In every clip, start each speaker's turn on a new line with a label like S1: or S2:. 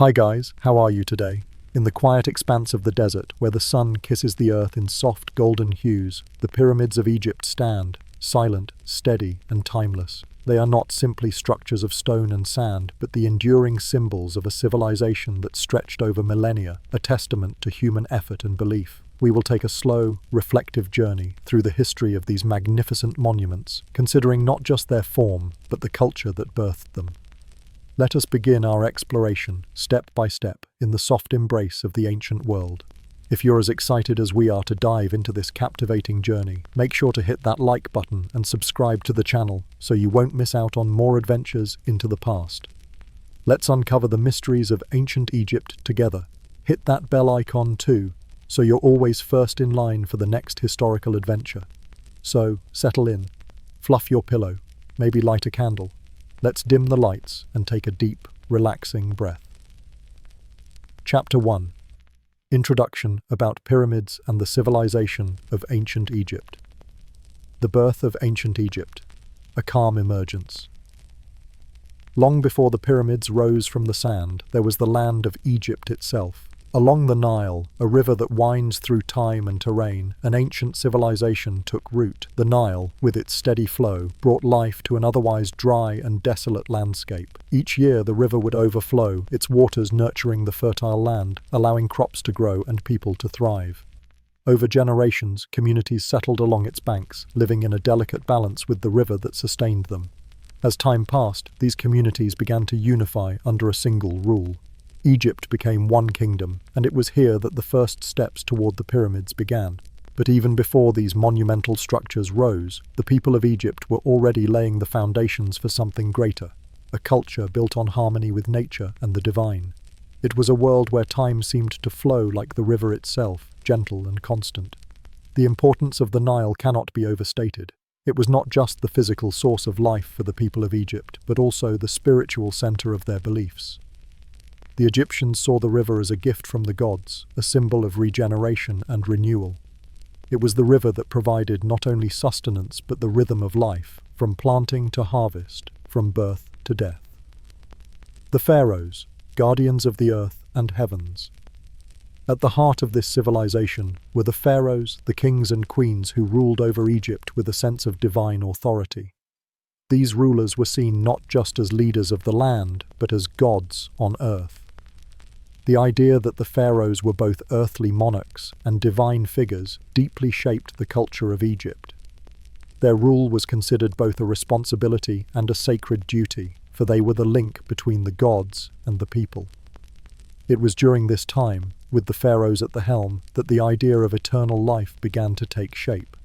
S1: Hi guys, how are you today? In the quiet expanse of the desert, where the sun kisses the earth in soft golden hues, the pyramids of Egypt stand, silent, steady, and timeless. They are not simply structures of stone and sand, but the enduring symbols of a civilization that stretched over millennia, a testament to human effort and belief. We will take a slow, reflective journey through the history of these magnificent monuments, considering not just their form, but the culture that birthed them. Let us begin our exploration, step by step, in the soft embrace of the ancient world. If you're as excited as we are to dive into this captivating journey, make sure to hit that like button and subscribe to the channel so you won't miss out on more adventures into the past. Let's uncover the mysteries of ancient Egypt together. Hit that bell icon too, so you're always first in line for the next historical adventure. So, settle in, fluff your pillow, maybe light a candle. Let's dim the lights and take a deep, relaxing breath. Chapter 1. Introduction about pyramids and the civilization of ancient Egypt. The birth of ancient Egypt. A calm emergence. Long before the pyramids rose from the sand, there was the land of Egypt itself. Along the Nile, a river that winds through time and terrain, an ancient civilization took root. The Nile, with its steady flow, brought life to an otherwise dry and desolate landscape. Each year the river would overflow, its waters nurturing the fertile land, allowing crops to grow and people to thrive. Over generations, communities settled along its banks, living in a delicate balance with the river that sustained them. As time passed, these communities began to unify under a single rule. Egypt became one kingdom, and it was here that the first steps toward the pyramids began. But even before these monumental structures rose, the people of Egypt were already laying the foundations for something greater, a culture built on harmony with nature and the divine. It was a world where time seemed to flow like the river itself, gentle and constant. The importance of the Nile cannot be overstated. It was not just the physical source of life for the people of Egypt, but also the spiritual center of their beliefs. The Egyptians saw the river as a gift from the gods, a symbol of regeneration and renewal. It was the river that provided not only sustenance but the rhythm of life, from planting to harvest, from birth to death. The pharaohs, guardians of the earth and heavens. At the heart of this civilization were the pharaohs, the kings and queens who ruled over Egypt with a sense of divine authority. These rulers were seen not just as leaders of the land, but as gods on earth. The idea that the pharaohs were both earthly monarchs and divine figures deeply shaped the culture of Egypt. Their rule was considered both a responsibility and a sacred duty, for they were the link between the gods and the people. It was during this time, with the pharaohs at the helm, that the idea of eternal life began to take shape.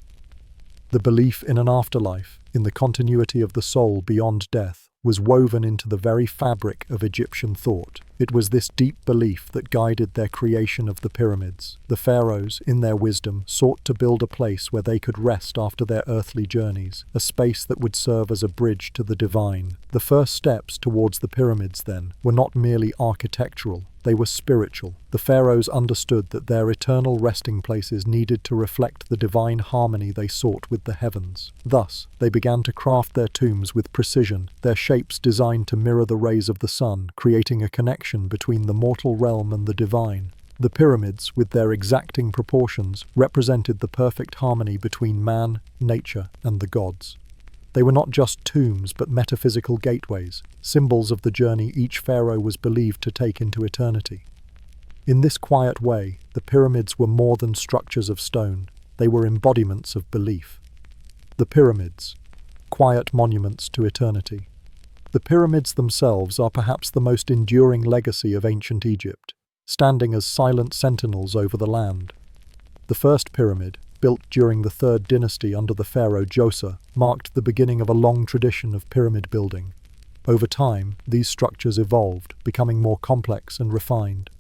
S1: The belief in an afterlife, in the continuity of the soul beyond death, was woven into the very fabric of Egyptian thought. It was this deep belief that guided their creation of the pyramids. The pharaohs, in their wisdom, sought to build a place where they could rest after their earthly journeys, a space that would serve as a bridge to the divine. The first steps towards the pyramids, then, were not merely architectural, they were spiritual. The pharaohs understood that their eternal resting places needed to reflect the divine harmony they sought with the heavens. Thus, they began to craft their tombs with precision, their shapes designed to mirror the rays of the sun, creating a connection between the mortal realm and the divine. The pyramids, with their exacting proportions, represented the perfect harmony between man, nature, and the gods. They were not just tombs, but metaphysical gateways, symbols of the journey each pharaoh was believed to take into eternity. In this quiet way, the pyramids were more than structures of stone, they were embodiments of belief. The pyramids, quiet monuments to eternity. The pyramids themselves are perhaps the most enduring legacy of ancient Egypt, standing as silent sentinels over the land. The first pyramid, built during the Third Dynasty under the pharaoh Djoser, marked the beginning of a long tradition of pyramid building. Over time, these structures evolved, becoming more complex and refined.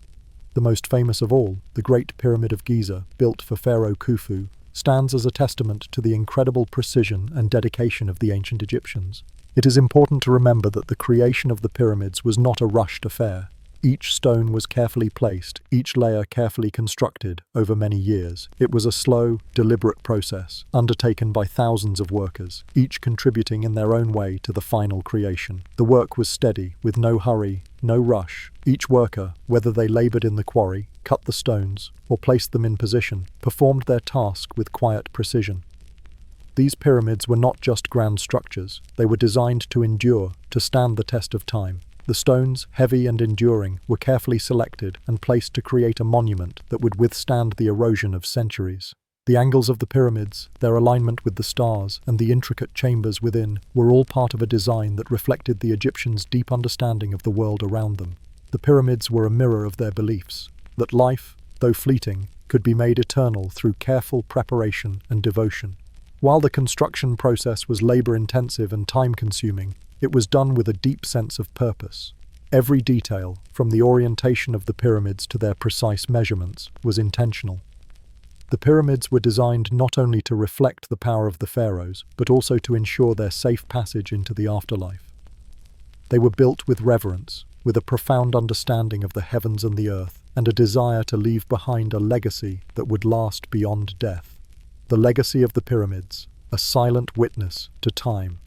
S1: The most famous of all, the Great Pyramid of Giza, built for Pharaoh Khufu, stands as a testament to the incredible precision and dedication of the ancient Egyptians. It is important to remember that the creation of the pyramids was not a rushed affair. Each stone was carefully placed, each layer carefully constructed over many years. It was a slow, deliberate process, undertaken by thousands of workers, each contributing in their own way to the final creation. The work was steady, with no hurry, no rush. Each worker, whether they labored in the quarry, cut the stones, or placed them in position, performed their task with quiet precision. These pyramids were not just grand structures, they were designed to endure, to stand the test of time. The stones, heavy and enduring, were carefully selected and placed to create a monument that would withstand the erosion of centuries. The angles of the pyramids, their alignment with the stars, and the intricate chambers within were all part of a design that reflected the Egyptians' deep understanding of the world around them. The pyramids were a mirror of their beliefs, that life, though fleeting, could be made eternal through careful preparation and devotion. While the construction process was labor-intensive and time-consuming, it was done with a deep sense of purpose. Every detail, from the orientation of the pyramids to their precise measurements, was intentional. The pyramids were designed not only to reflect the power of the pharaohs, but also to ensure their safe passage into the afterlife. They were built with reverence, with a profound understanding of the heavens and the earth, and a desire to leave behind a legacy that would last beyond death. The legacy of the pyramids, a silent witness to time.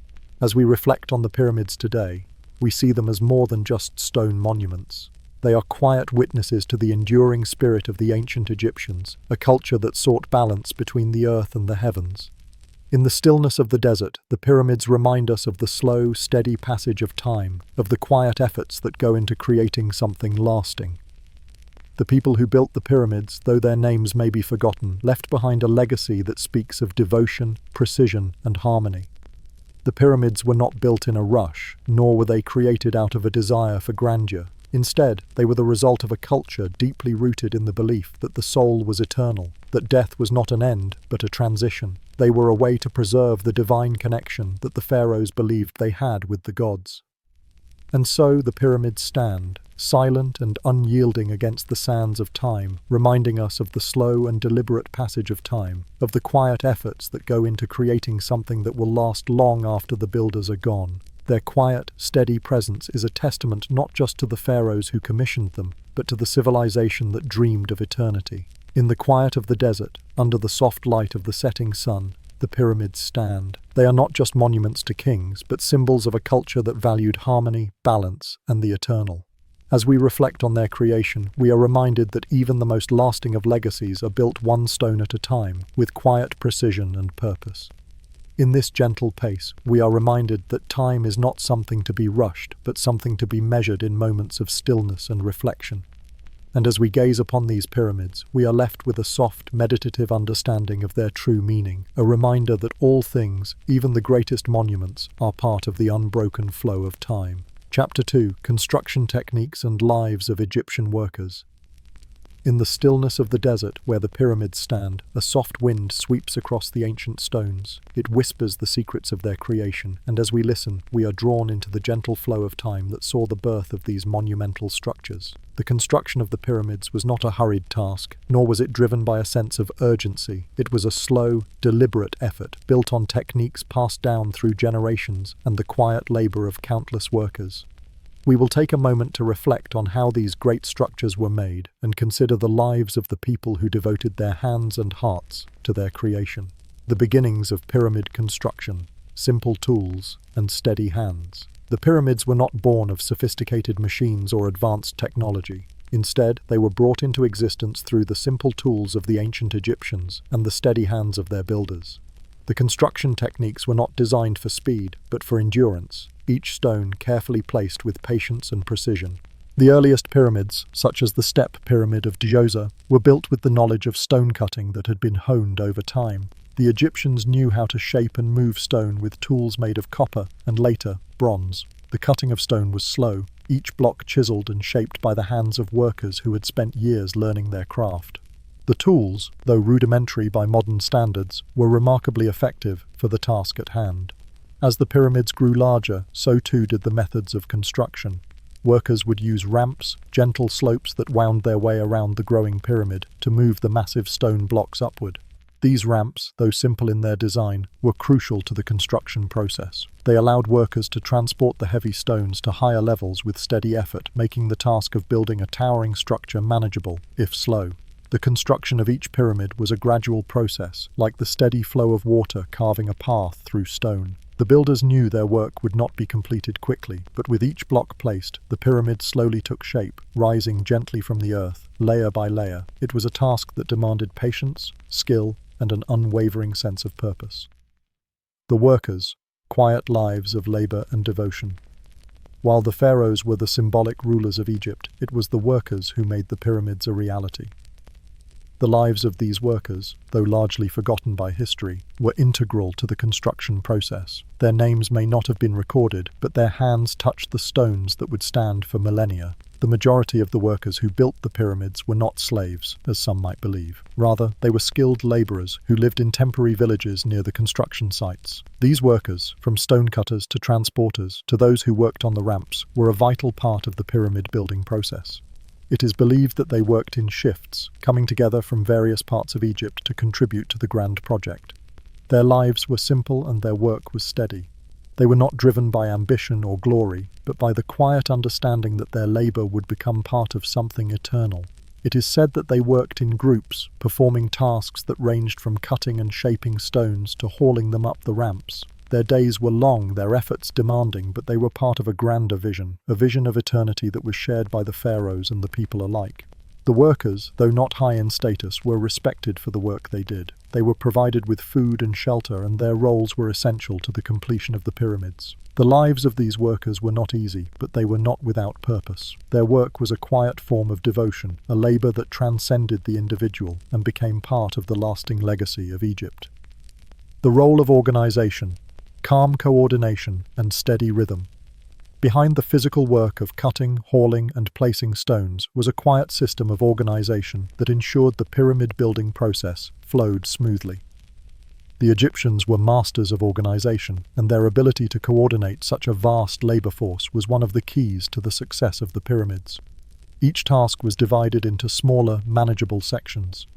S1: As we reflect on the pyramids today, we see them as more than just stone monuments. They are quiet witnesses to the enduring spirit of the ancient Egyptians, a culture that sought balance between the earth and the heavens. In the stillness of the desert, the pyramids remind us of the slow, steady passage of time, of the quiet efforts that go into creating something lasting. The people who built the pyramids, though their names may be forgotten, left behind a legacy that speaks of devotion, precision, and harmony. The pyramids were not built in a rush, nor were they created out of a desire for grandeur. Instead, they were the result of a culture deeply rooted in the belief that the soul was eternal, that death was not an end, but a transition. They were a way to preserve the divine connection that the pharaohs believed they had with the gods. And so the pyramids stand, silent and unyielding against the sands of time, reminding us of the slow and deliberate passage of time, of the quiet efforts that go into creating something that will last long after the builders are gone. Their quiet, steady presence is a testament not just to the pharaohs who commissioned them, but to the civilization that dreamed of eternity. In the quiet of the desert, under the soft light of the setting sun, the pyramids stand. They are not just monuments to kings, but symbols of a culture that valued harmony, balance, and the eternal. As we reflect on their creation, we are reminded that even the most lasting of legacies are built one stone at a time, with quiet precision and purpose. In this gentle pace, we are reminded that time is not something to be rushed, but something to be measured in moments of stillness and reflection. And as we gaze upon these pyramids, we are left with a soft, meditative understanding of their true meaning, a reminder that all things, even the greatest monuments, are part of the unbroken flow of time. Chapter 2: Construction Techniques and Lives of Egyptian Workers. In the stillness of the desert where the pyramids stand, a soft wind sweeps across the ancient stones. It whispers the secrets of their creation, and as we listen, we are drawn into the gentle flow of time that saw the birth of these monumental structures. The construction of the pyramids was not a hurried task, nor was it driven by a sense of urgency. It was a slow, deliberate effort, built on techniques passed down through generations and the quiet labor of countless workers. We will take a moment to reflect on how these great structures were made and consider the lives of the people who devoted their hands and hearts to their creation. The beginnings of pyramid construction, simple tools, and steady hands. The pyramids were not born of sophisticated machines or advanced technology. Instead, they were brought into existence through the simple tools of the ancient Egyptians and the steady hands of their builders. The construction techniques were not designed for speed, but for endurance, each stone carefully placed with patience and precision. The earliest pyramids, such as the step pyramid of Djoser, were built with the knowledge of stone cutting that had been honed over time. The Egyptians knew how to shape and move stone with tools made of copper and later, bronze. The cutting of stone was slow, each block chiseled and shaped by the hands of workers who had spent years learning their craft. The tools, though rudimentary by modern standards, were remarkably effective for the task at hand. As the pyramids grew larger, so too did the methods of construction. Workers would use ramps, gentle slopes that wound their way around the growing pyramid, to move the massive stone blocks upward. These ramps, though simple in their design, were crucial to the construction process. They allowed workers to transport the heavy stones to higher levels with steady effort, making the task of building a towering structure manageable, if slow. The construction of each pyramid was a gradual process, like the steady flow of water carving a path through stone. The builders knew their work would not be completed quickly, but with each block placed, the pyramid slowly took shape, rising gently from the earth, layer by layer. It was a task that demanded patience, skill, and an unwavering sense of purpose. The workers, quiet lives of labor and devotion. While the pharaohs were the symbolic rulers of Egypt, it was the workers who made the pyramids a reality. The lives of these workers, though largely forgotten by history, were integral to the construction process. Their names may not have been recorded, but their hands touched the stones that would stand for millennia. The majority of the workers who built the pyramids were not slaves, as some might believe. Rather, they were skilled laborers who lived in temporary villages near the construction sites. These workers, from stonecutters to transporters to those who worked on the ramps, were a vital part of the pyramid building process. It is believed that they worked in shifts, coming together from various parts of Egypt to contribute to the grand project. Their lives were simple and their work was steady. They were not driven by ambition or glory, but by the quiet understanding that their labor would become part of something eternal. It is said that they worked in groups, performing tasks that ranged from cutting and shaping stones to hauling them up the ramps. Their days were long, their efforts demanding, but they were part of a grander vision, a vision of eternity that was shared by the pharaohs and the people alike. The workers, though not high in status, were respected for the work they did. They were provided with food and shelter, and their roles were essential to the completion of the pyramids. The lives of these workers were not easy, but they were not without purpose. Their work was a quiet form of devotion, a labor that transcended the individual and became part of the lasting legacy of Egypt. The role of organization. Calm coordination and steady rhythm. Behind the physical work of cutting, hauling, and placing stones was a quiet system of organization that ensured the pyramid building process flowed smoothly. The Egyptians were masters of organization, and their ability to coordinate such a vast labor force was one of the keys to the success of the pyramids. Each task was divided into smaller, manageable sections.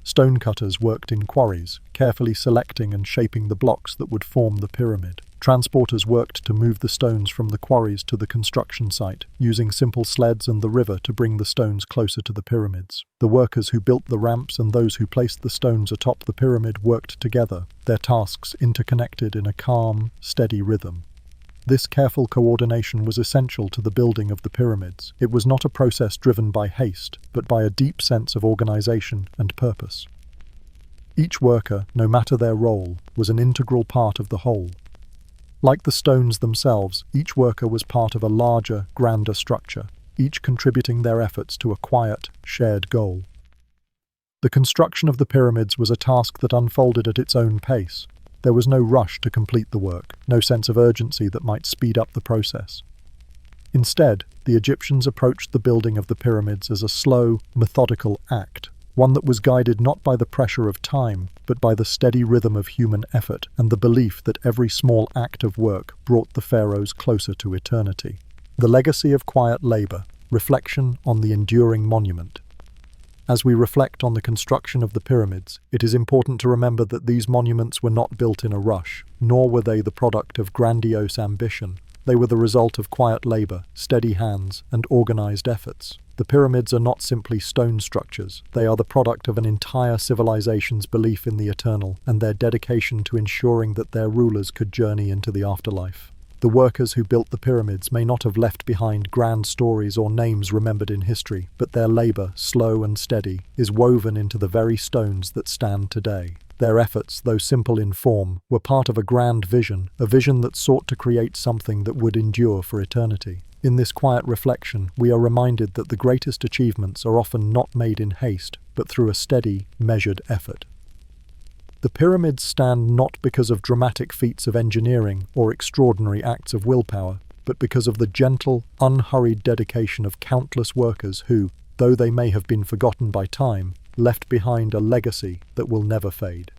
S1: Stonecutters worked in quarries, carefully selecting and shaping the blocks that would form the pyramid. Transporters worked to move the stones from the quarries to the construction site, using simple sleds and the river to bring the stones closer to the pyramids. The workers who built the ramps and those who placed the stones atop the pyramid worked together, their tasks interconnected in a calm, steady rhythm. This careful coordination was essential to the building of the pyramids. It was not a process driven by haste, but by a deep sense of organization and purpose. Each worker, no matter their role, was an integral part of the whole. Like the stones themselves, each worker was part of a larger, grander structure, each contributing their efforts to a quiet, shared goal. The construction of the pyramids was a task that unfolded at its own pace. There was no rush to complete the work, no sense of urgency that might speed up the process. Instead, the Egyptians approached the building of the pyramids as a slow, methodical act, one that was guided not by the pressure of time, but by the steady rhythm of human effort and the belief that every small act of work brought the pharaohs closer to eternity. The legacy of quiet labor, reflection on the enduring monument. As we reflect on the construction of the pyramids, it is important to remember that these monuments were not built in a rush, nor were they the product of grandiose ambition. They were the result of quiet labor, steady hands, and organized efforts. The pyramids are not simply stone structures. They are the product of an entire civilization's belief in the eternal and their dedication to ensuring that their rulers could journey into the afterlife. The workers who built the pyramids may not have left behind grand stories or names remembered in history, but their labor, slow and steady, is woven into the very stones that stand today. Their efforts, though simple in form, were part of a grand vision, a vision that sought to create something that would endure for eternity. In this quiet reflection, we are reminded that the greatest achievements are often not made in haste, but through a steady, measured effort. The pyramids stand not because of dramatic feats of engineering or extraordinary acts of willpower, but because of the gentle, unhurried dedication of countless workers who, though they may have been forgotten by time, left behind a legacy that will never fade.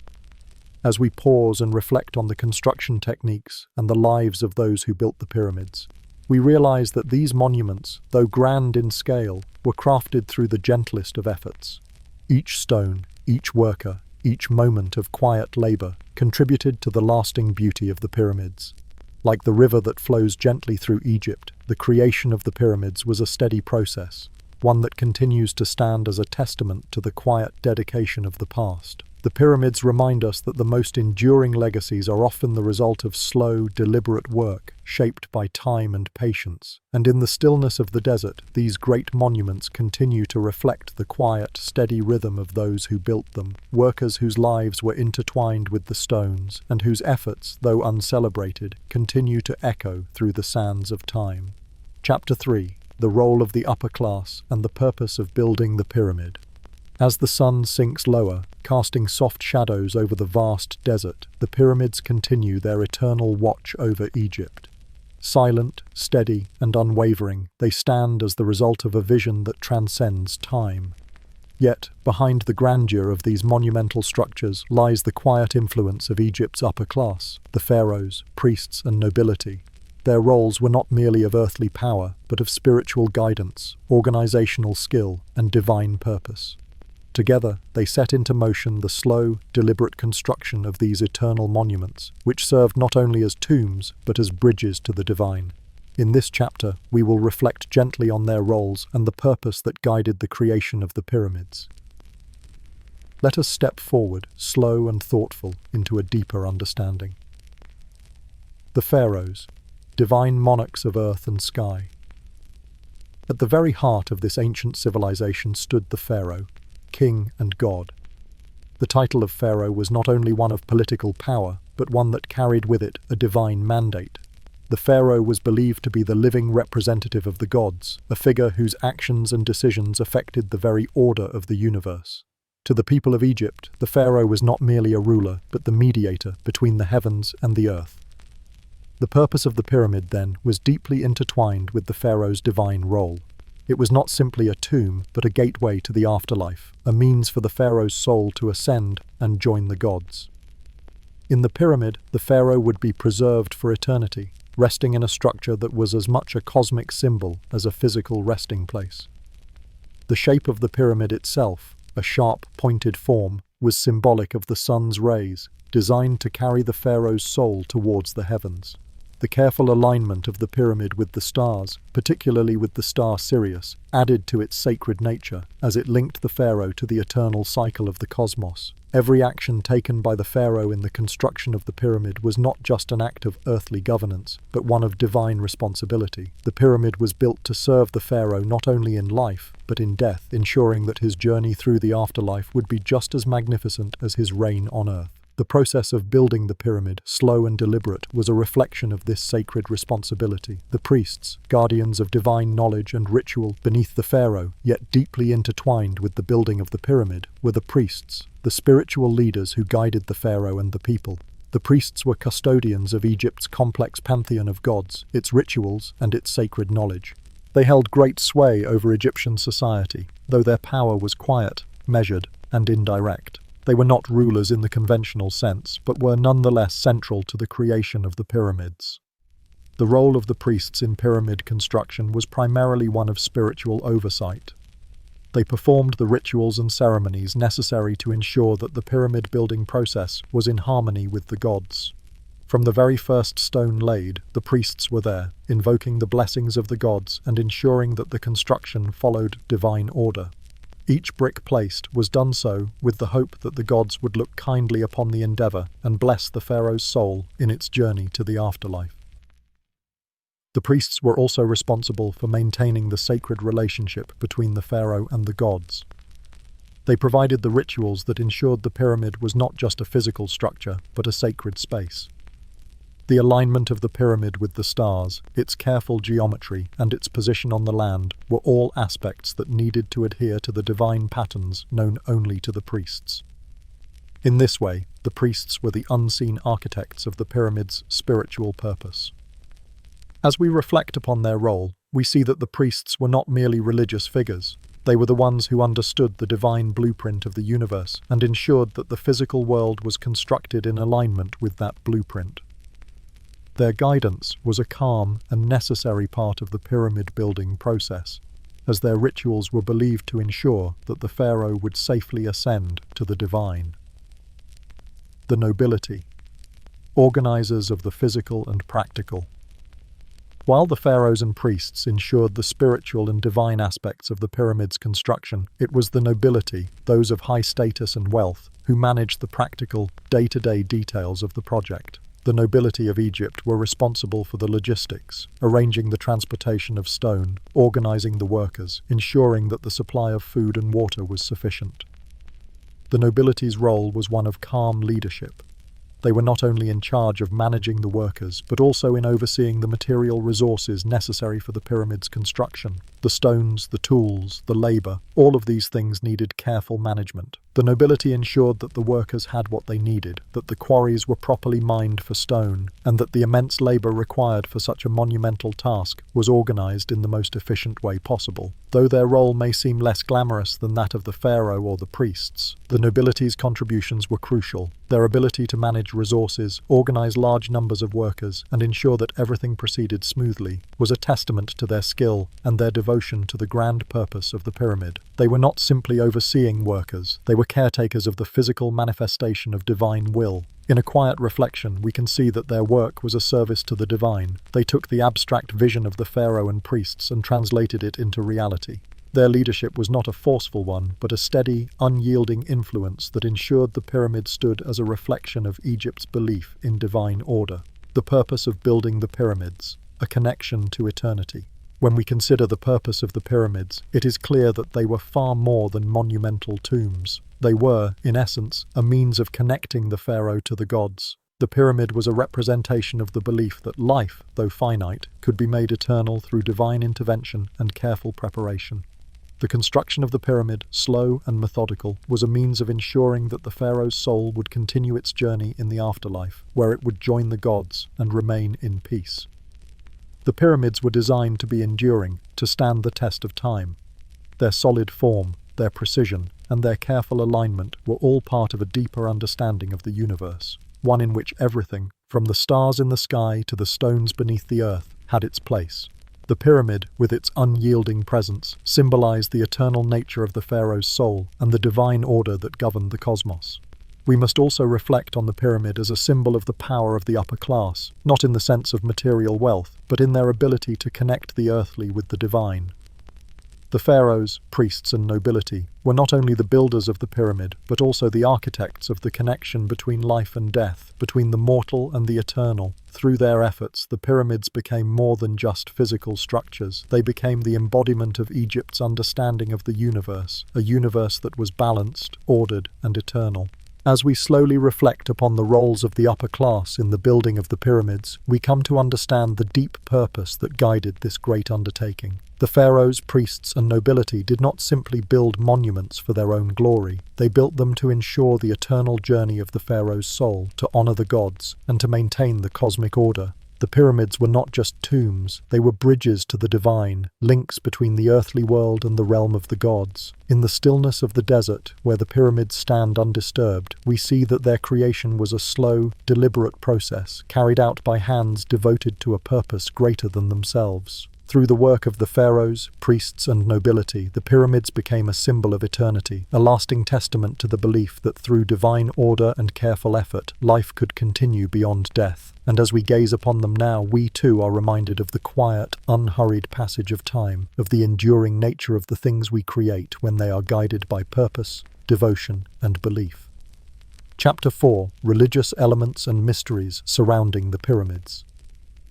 S1: As we pause and reflect on the construction techniques and the lives of those who built the pyramids, we realize that these monuments, though grand in scale, were crafted through the gentlest of efforts. Each stone, each worker, each moment of quiet labor contributed to the lasting beauty of the pyramids. Like the river that flows gently through Egypt, the creation of the pyramids was a steady process, one that continues to stand as a testament to the quiet dedication of the past. The pyramids remind us that the most enduring legacies are often the result of slow, deliberate work, shaped by time and patience. And in the stillness of the desert, these great monuments continue to reflect the quiet, steady rhythm of those who built them, workers whose lives were intertwined with the stones, and whose efforts, though uncelebrated, continue to echo through the sands of time. Chapter 3. The role of the upper class and the purpose of building the pyramid. As the sun sinks lower, casting soft shadows over the vast desert, the pyramids continue their eternal watch over Egypt. Silent, steady, and unwavering, they stand as the result of a vision that transcends time. Yet, behind the grandeur of these monumental structures lies the quiet influence of Egypt's upper class, the pharaohs, priests, and nobility. Their roles were not merely of earthly power, but of spiritual guidance, organizational skill, and divine purpose. Together, they set into motion the slow, deliberate construction of these eternal monuments, which served not only as tombs, but as bridges to the divine. In this chapter, we will reflect gently on their roles and the purpose that guided the creation of the pyramids. Let us step forward, slow and thoughtful, into a deeper understanding. The pharaohs, divine monarchs of earth and sky. At the very heart of this ancient civilization stood the pharaoh, king and god. The title of pharaoh was not only one of political power, but one that carried with it a divine mandate. The pharaoh was believed to be the living representative of the gods, a figure whose actions and decisions affected the very order of the universe. To the people of Egypt, the pharaoh was not merely a ruler, but the mediator between the heavens and the earth. The purpose of the pyramid, then, was deeply intertwined with the pharaoh's divine role. It was not simply a tomb, but a gateway to the afterlife, a means for the pharaoh's soul to ascend and join the gods. In the pyramid, the pharaoh would be preserved for eternity, resting in a structure that was as much a cosmic symbol as a physical resting place. The shape of the pyramid itself, a sharp, pointed form, was symbolic of the sun's rays, designed to carry the pharaoh's soul towards the heavens. The careful alignment of the pyramid with the stars, particularly with the star Sirius, added to its sacred nature as it linked the pharaoh to the eternal cycle of the cosmos. Every action taken by the pharaoh in the construction of the pyramid was not just an act of earthly governance, but one of divine responsibility. The pyramid was built to serve the pharaoh not only in life, but in death, ensuring that his journey through the afterlife would be just as magnificent as his reign on earth. The process of building the pyramid, slow and deliberate, was a reflection of this sacred responsibility. The priests, guardians of divine knowledge and ritual beneath the pharaoh, yet deeply intertwined with the building of the pyramid, were the priests, the spiritual leaders who guided the pharaoh and the people. The priests were custodians of Egypt's complex pantheon of gods, its rituals, and its sacred knowledge. They held great sway over Egyptian society, though their power was quiet, measured, and indirect. They were not rulers in the conventional sense, but were nonetheless central to the creation of the pyramids. The role of the priests in pyramid construction was primarily one of spiritual oversight. They performed the rituals and ceremonies necessary to ensure that the pyramid building process was in harmony with the gods. From the very first stone laid, the priests were there, invoking the blessings of the gods and ensuring that the construction followed divine order. Each brick placed was done so with the hope that the gods would look kindly upon the endeavor and bless the pharaoh's soul in its journey to the afterlife. The priests were also responsible for maintaining the sacred relationship between the pharaoh and the gods. They provided the rituals that ensured the pyramid was not just a physical structure, but a sacred space. The alignment of the pyramid with the stars, its careful geometry, and its position on the land were all aspects that needed to adhere to the divine patterns known only to the priests. In this way, the priests were the unseen architects of the pyramid's spiritual purpose. As we reflect upon their role, we see that the priests were not merely religious figures. They were the ones who understood the divine blueprint of the universe and ensured that the physical world was constructed in alignment with that blueprint. Their guidance was a calm and necessary part of the pyramid building process, as their rituals were believed to ensure that the pharaoh would safely ascend to the divine. The nobility, organizers of the physical and practical. While the pharaohs and priests ensured the spiritual and divine aspects of the pyramid's construction, it was the nobility, those of high status and wealth, who managed the practical, day-to-day details of the project. The nobility of Egypt were responsible for the logistics, arranging the transportation of stone, organizing the workers, ensuring that the supply of food and water was sufficient. The nobility's role was one of calm leadership. They were not only in charge of managing the workers, but also in overseeing the material resources necessary for the pyramid's construction. The stones, the tools, the labor, all of these things needed careful management. The nobility ensured that the workers had what they needed, that the quarries were properly mined for stone, and that the immense labor required for such a monumental task was organized in the most efficient way possible. Though their role may seem less glamorous than that of the pharaoh or the priests, the nobility's contributions were crucial. Their ability to manage resources, organize large numbers of workers, and ensure that everything proceeded smoothly was a testament to their skill and their devotion to the grand purpose of the pyramid. They were not simply overseeing workers, they were caretakers of the physical manifestation of divine will. In a quiet reflection, we can see that their work was a service to the divine. They took the abstract vision of the pharaoh and priests and translated it into reality. Their leadership was not a forceful one, but a steady, unyielding influence that ensured the pyramid stood as a reflection of Egypt's belief in divine order. The purpose of building the pyramids, a connection to eternity. When we consider the purpose of the pyramids, it is clear that they were far more than monumental tombs. They were, in essence, a means of connecting the pharaoh to the gods. The pyramid was a representation of the belief that life, though finite, could be made eternal through divine intervention and careful preparation. The construction of the pyramid, slow and methodical, was a means of ensuring that the pharaoh's soul would continue its journey in the afterlife, where it would join the gods and remain in peace. The pyramids were designed to be enduring, to stand the test of time. Their solid form, their precision, and their careful alignment were all part of a deeper understanding of the universe, one in which everything, from the stars in the sky to the stones beneath the earth, had its place. The pyramid, with its unyielding presence, symbolized the eternal nature of the pharaoh's soul and the divine order that governed the cosmos. We must also reflect on the pyramid as a symbol of the power of the upper class, not in the sense of material wealth, but in their ability to connect the earthly with the divine. The pharaohs, priests, and nobility were not only the builders of the pyramid, but also the architects of the connection between life and death, between the mortal and the eternal. Through their efforts, the pyramids became more than just physical structures. They became the embodiment of Egypt's understanding of the universe, a universe that was balanced, ordered, and eternal. As we slowly reflect upon the roles of the upper class in the building of the pyramids, we come to understand the deep purpose that guided this great undertaking. The pharaohs, priests, and nobility did not simply build monuments for their own glory. They built them to ensure the eternal journey of the pharaoh's soul, to honor the gods, and to maintain the cosmic order. The pyramids were not just tombs, they were bridges to the divine, links between the earthly world and the realm of the gods. In the stillness of the desert, where the pyramids stand undisturbed, we see that their creation was a slow, deliberate process, carried out by hands devoted to a purpose greater than themselves. Through the work of the pharaohs, priests, and nobility, the pyramids became a symbol of eternity, a lasting testament to the belief that through divine order and careful effort, life could continue beyond death. And as we gaze upon them now, we too are reminded of the quiet, unhurried passage of time, of the enduring nature of the things we create when they are guided by purpose, devotion, and belief. Chapter 4: Religious Elements and Mysteries Surrounding the Pyramids.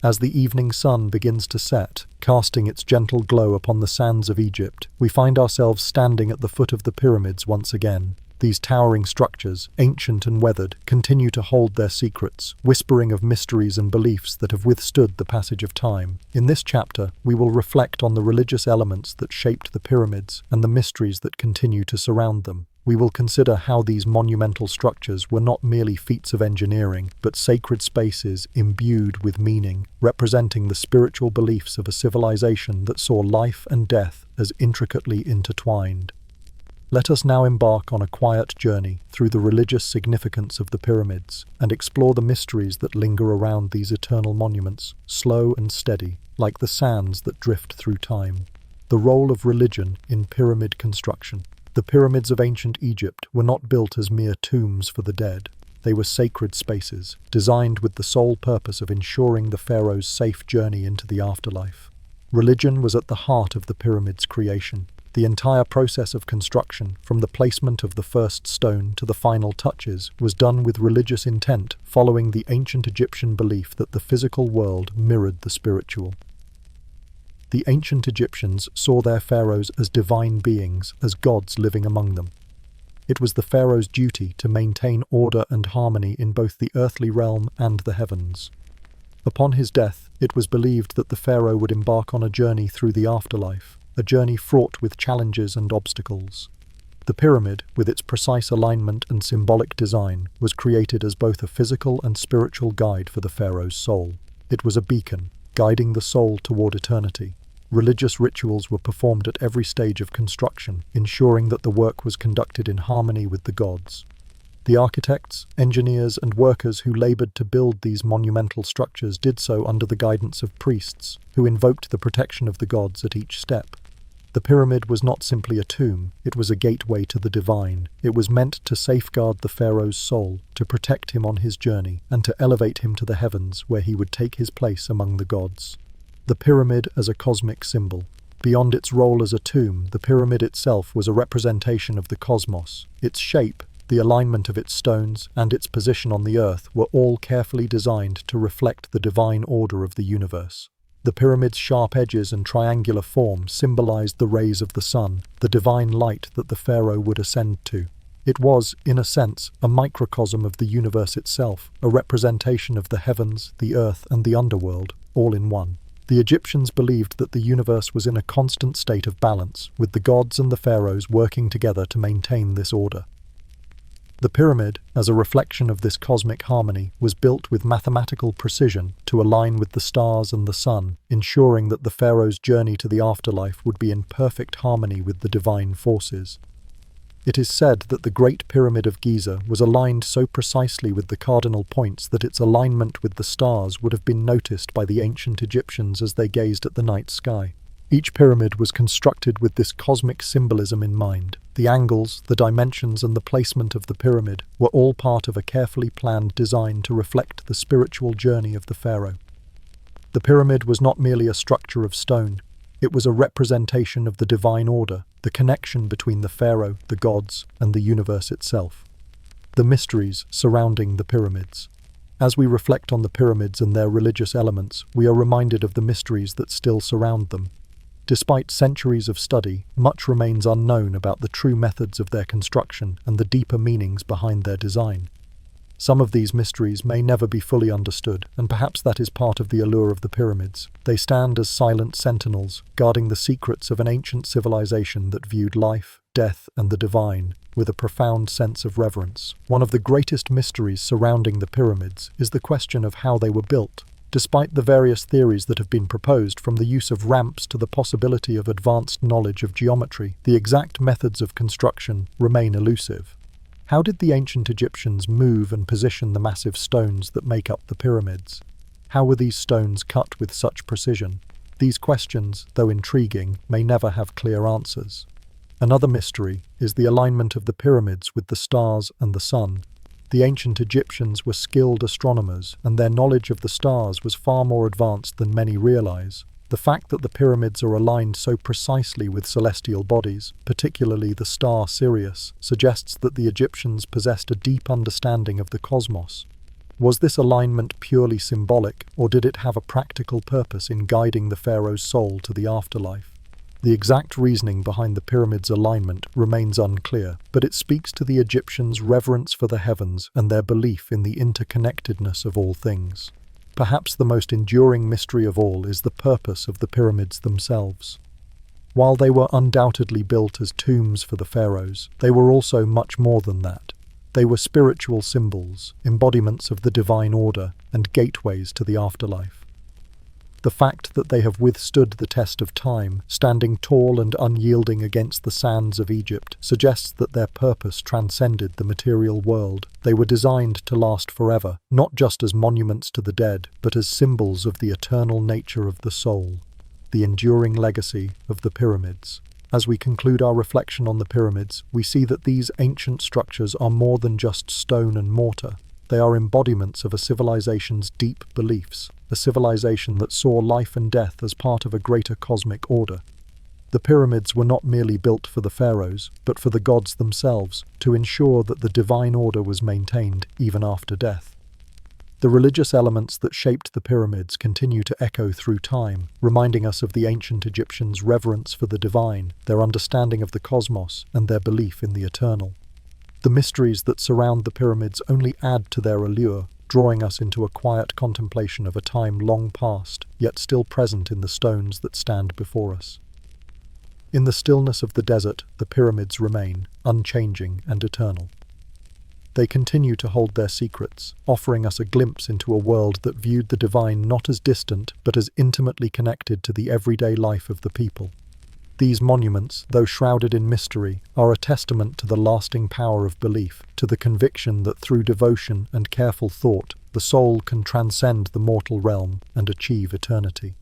S1: As the evening sun begins to set, casting its gentle glow upon the sands of Egypt, we find ourselves standing at the foot of the pyramids once again. These towering structures, ancient and weathered, continue to hold their secrets, whispering of mysteries and beliefs that have withstood the passage of time. In this chapter, we will reflect on the religious elements that shaped the pyramids and the mysteries that continue to surround them. We will consider how these monumental structures were not merely feats of engineering, but sacred spaces imbued with meaning, representing the spiritual beliefs of a civilization that saw life and death as intricately intertwined. Let us now embark on a quiet journey through the religious significance of the pyramids and explore the mysteries that linger around these eternal monuments, slow and steady, like the sands that drift through time. The role of religion in pyramid construction. The pyramids of ancient Egypt were not built as mere tombs for the dead. They were sacred spaces, designed with the sole purpose of ensuring the pharaoh's safe journey into the afterlife. Religion was at the heart of the pyramid's creation. The entire process of construction, from the placement of the first stone to the final touches, was done with religious intent, following the ancient Egyptian belief that the physical world mirrored the spiritual. The ancient Egyptians saw their pharaohs as divine beings, as gods living among them. It was the pharaoh's duty to maintain order and harmony in both the earthly realm and the heavens. Upon his death, it was believed that the pharaoh would embark on a journey through the afterlife, a journey fraught with challenges and obstacles. The pyramid, with its precise alignment and symbolic design, was created as both a physical and spiritual guide for the pharaoh's soul. It was a beacon, guiding the soul toward eternity. Religious rituals were performed at every stage of construction, ensuring that the work was conducted in harmony with the gods. The architects, engineers, and workers who labored to build these monumental structures did so under the guidance of priests, who invoked the protection of the gods at each step. The pyramid was not simply a tomb, it was a gateway to the divine. It was meant to safeguard the pharaoh's soul, to protect him on his journey, and to elevate him to the heavens, where he would take his place among the gods. The pyramid as a cosmic symbol. Beyond its role as a tomb, the pyramid itself was a representation of the cosmos. Its shape, the alignment of its stones, and its position on the earth were all carefully designed to reflect the divine order of the universe. The pyramid's sharp edges and triangular form symbolized the rays of the sun, the divine light that the pharaoh would ascend to. It was, in a sense, a microcosm of the universe itself, a representation of the heavens, the earth, and the underworld, all in one. The Egyptians believed that the universe was in a constant state of balance, with the gods and the pharaohs working together to maintain this order. The pyramid, as a reflection of this cosmic harmony, was built with mathematical precision to align with the stars and the sun, ensuring that the pharaoh's journey to the afterlife would be in perfect harmony with the divine forces. It is said that the Great Pyramid of Giza was aligned so precisely with the cardinal points that its alignment with the stars would have been noticed by the ancient Egyptians as they gazed at the night sky. Each pyramid was constructed with this cosmic symbolism in mind. The angles, the dimensions, and the placement of the pyramid were all part of a carefully planned design to reflect the spiritual journey of the pharaoh. The pyramid was not merely a structure of stone. It was a representation of the divine order, the connection between the pharaoh, the gods, and the universe itself. The mysteries surrounding the pyramids. As we reflect on the pyramids and their religious elements, we are reminded of the mysteries that still surround them. Despite centuries of study, much remains unknown about the true methods of their construction and the deeper meanings behind their design. Some of these mysteries may never be fully understood, and perhaps that is part of the allure of the pyramids. They stand as silent sentinels, guarding the secrets of an ancient civilization that viewed life, death, and the divine with a profound sense of reverence. One of the greatest mysteries surrounding the pyramids is the question of how they were built. Despite the various theories that have been proposed, from the use of ramps to the possibility of advanced knowledge of geometry, the exact methods of construction remain elusive. How did the ancient Egyptians move and position the massive stones that make up the pyramids? How were these stones cut with such precision? These questions, though intriguing, may never have clear answers. Another mystery is the alignment of the pyramids with the stars and the sun. The ancient Egyptians were skilled astronomers, and their knowledge of the stars was far more advanced than many realize. The fact that the pyramids are aligned so precisely with celestial bodies, particularly the star Sirius, suggests that the Egyptians possessed a deep understanding of the cosmos. Was this alignment purely symbolic, or did it have a practical purpose in guiding the pharaoh's soul to the afterlife? The exact reasoning behind the pyramid's alignment remains unclear, but it speaks to the Egyptians' reverence for the heavens and their belief in the interconnectedness of all things. Perhaps the most enduring mystery of all is the purpose of the pyramids themselves. While they were undoubtedly built as tombs for the pharaohs, they were also much more than that. They were spiritual symbols, embodiments of the divine order, and gateways to the afterlife. The fact that they have withstood the test of time, standing tall and unyielding against the sands of Egypt, suggests that their purpose transcended the material world. They were designed to last forever, not just as monuments to the dead, but as symbols of the eternal nature of the soul, the enduring legacy of the pyramids. As we conclude our reflection on the pyramids, we see that these ancient structures are more than just stone and mortar. They are embodiments of a civilization's deep beliefs, a civilization that saw life and death as part of a greater cosmic order. The pyramids were not merely built for the pharaohs, but for the gods themselves, to ensure that the divine order was maintained even after death. The religious elements that shaped the pyramids continue to echo through time, reminding us of the ancient Egyptians' reverence for the divine, their understanding of the cosmos, and their belief in the eternal. The mysteries that surround the pyramids only add to their allure, drawing us into a quiet contemplation of a time long past, yet still present in the stones that stand before us. In the stillness of the desert, the pyramids remain, unchanging and eternal. They continue to hold their secrets, offering us a glimpse into a world that viewed the divine not as distant, but as intimately connected to the everyday life of the people. These monuments, though shrouded in mystery, are a testament to the lasting power of belief, to the conviction that through devotion and careful thought, the soul can transcend the mortal realm and achieve eternity.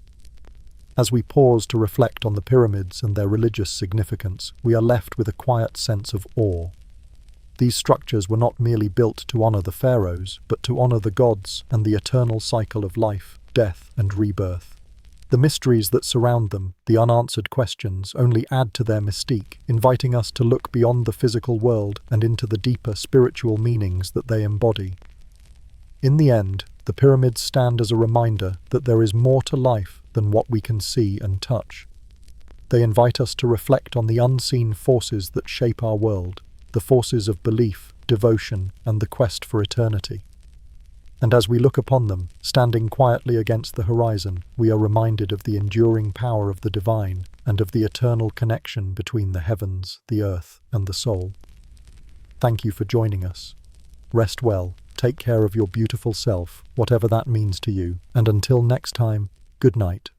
S1: As we pause to reflect on the pyramids and their religious significance, we are left with a quiet sense of awe. These structures were not merely built to honor the pharaohs, but to honor the gods and the eternal cycle of life, death, and rebirth. The mysteries that surround them, the unanswered questions, only add to their mystique, inviting us to look beyond the physical world and into the deeper spiritual meanings that they embody. In the end, the pyramids stand as a reminder that there is more to life than what we can see and touch. They invite us to reflect on the unseen forces that shape our world, the forces of belief, devotion, and the quest for eternity. And as we look upon them, standing quietly against the horizon, we are reminded of the enduring power of the divine and of the eternal connection between the heavens, the earth, and the soul. Thank you for joining us. Rest well, take care of your beautiful self, whatever that means to you, and until next time, good night.